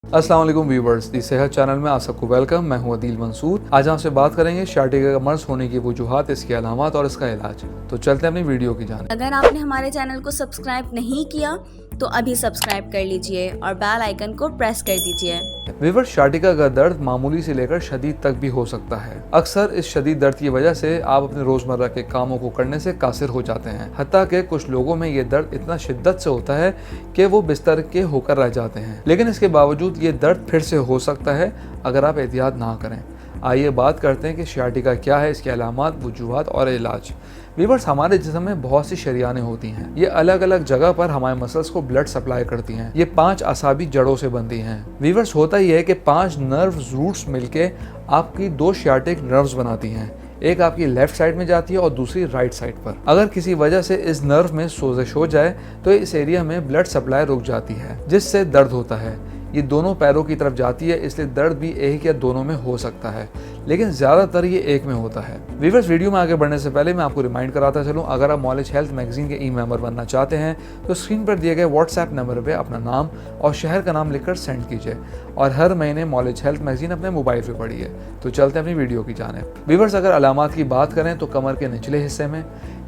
अस्सलाम वालेकुम व्यूवर्स, दी सेहत चैनल में आप सबको वेलकम। मैं हूं अदील मंसूर। आज आपसे बात करेंगे शार्टिका का मर्ज होने की वजूहात, इसकी अलामत और इसका इलाज। तो चलते हैं अपनी वीडियो की जानिब। अगर आपने हमारे चैनल को सब्सक्राइब नहीं किया तो अभी सब्सक्राइब कर लीजिए और बेल आइकन को प्रेस कर दीजिए। व्यूवर्स, शार्टिका का दर्द मामूली से लेकर शदीद तक भी हो सकता है। अक्सर इस शदीद दर्द की वजह से आप अपने रोजमर्रा के कामों को करने से कासिर हो जाते हैं। हत्ता कि कुछ लोगों में ये दर्द इतना शिद्दत से होता है कि वो बिस्तर के होकर रह जाते हैं, लेकिन इसके बावजूद ये दर्द फिर से हो सकता है अगर आप एहतियात ना करें। आइए बात करते हैं कि शार्टिका क्या है, इसकी अलामत, वजूहात और इलाज। व्यूवर्स, हमारे जिस्म में बहुत सी शरियानें होती हैं। ये अलग अलग जगह पर हमारे मसल्स को ब्लड सप्लाई करती हैं। ये 5 असाबी जड़ों से बनती हैं। व्यूवर्स, होता ही है कि 5 नर्व रूट्स मिलके आपकी 2 शार्टिक नर्व्स बनाती हैं। एक आपकी लेफ्ट साइड में जाती है और दूसरी राइट साइड पर। अगर किसी वजह से इस नर्व में सोजिश हो जाए तो इस एरिया में ब्लड सप्लाई रुक जाती है, जिससे दर्द होता है। ये दोनों पैरों की तरफ जाती है, इसलिए दर्द भी एक या दोनों में हो सकता है, लेकिन ज़्यादातर ये एक में होता है। व्यूअर्स, वीडियो में आगे बढ़ने से पहले मैं आपको रिमाइंड कराता चलूँ, अगर आप नॉलेज हेल्थ मैगजीन के ई-मेंबर बनना चाहते हैं तो स्क्रीन पर दिए गए व्हाट्सएप नंबर पर अपना नाम और शहर का नाम लिखकर सेंड कीजिए और हर महीने नॉलेज हेल्थ मैगजीन अपने मोबाइल पर पढ़िए। तो चलते हैं अपनी वीडियो की जानिब। व्यूअर्स, अगर अलामात की बात करें तो कमर के निचले हिस्से में,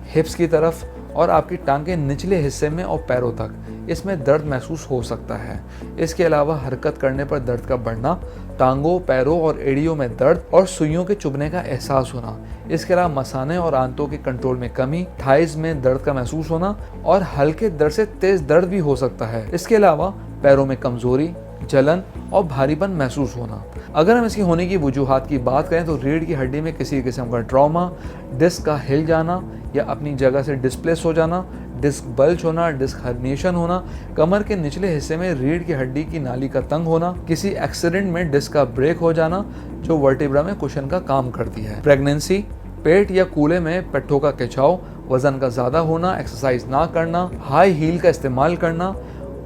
हिप्स की तरफ और आपकी टांग के निचले हिस्से में और पैरों तक इसमें दर्द महसूस हो सकता है। इसके अलावा हरकत करने पर दर्द का बढ़ना, टांगों, पैरों और एड़ियों में दर्द और सुइयों के चुभने का एहसास होना। इसके अलावा मसाने और आंतों के कंट्रोल में कमी, थाइज में दर्द का महसूस होना और हल्के दर्द से तेज दर्द भी हो सकता है। इसके अलावा पैरों में कमजोरी, जलन और भारीपन महसूस होना। अगर हम इसकी होने की वजूहात की बात करें तो रीढ़ की हड्डी में किसी किस्म का ट्रॉमा, डिस्क का हिल जाना या अपनी जगह से डिस्प्लेस हो जाना, डिस्क बल्ज होना, डिस्क हर्निएशन होना, कमर के निचले हिस्से में रीढ़ की हड्डी की नाली का तंग होना, किसी एक्सीडेंट में डिस्क का ब्रेक हो जाना जो वर्टिब्रा में कुशन का काम करती है, प्रेगनेंसी, पेट या कूल्हे में पेट्ठों का खिंचाव, वजन का ज़्यादा होना, एक्सरसाइज ना करना, हाई हील का इस्तेमाल करना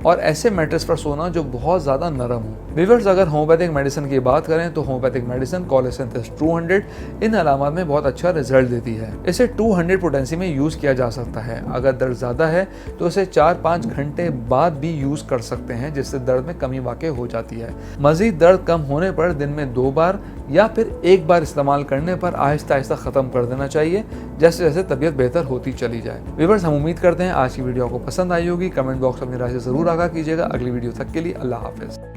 और ऐसे मैट्रेस पर सोना जो बहुत ज़्यादा नरम हो। व्यूअर्स, अगर होम्योपैथिक मेडिसिन की बात करें तो होम्योपैथिक मेडिसिन कोलेसिंथेसिस 200 इन अलामत में बहुत अच्छा रिजल्ट देती है। इसे 200 पोटेंसी में यूज़ किया जा सकता है। अगर दर्द ज़्यादा है तो इसे 4-5 घंटे बाद भी यूज़ कर सकते हैं, जिससे दर्द में कमी वाक़ई हो जाती है। मज़ीद दर्द कम होने पर दिन में 2 बार या फिर 1 बार इस्तेमाल करने पर आहिस्ता आहिस्ता ख़त्म कर देना चाहिए, जैसे जैसे तबीयत बेहतर होती चली जाए। व्यूअर्स, हम उम्मीद करते हैं आज की वीडियो आपको पसंद आई होगी। कमेंट बॉक्स में अपनी राय से ज़रूर आगाह कीजिएगा। अगली वीडियो तक के लिए अल्लाह हाफ़िज़।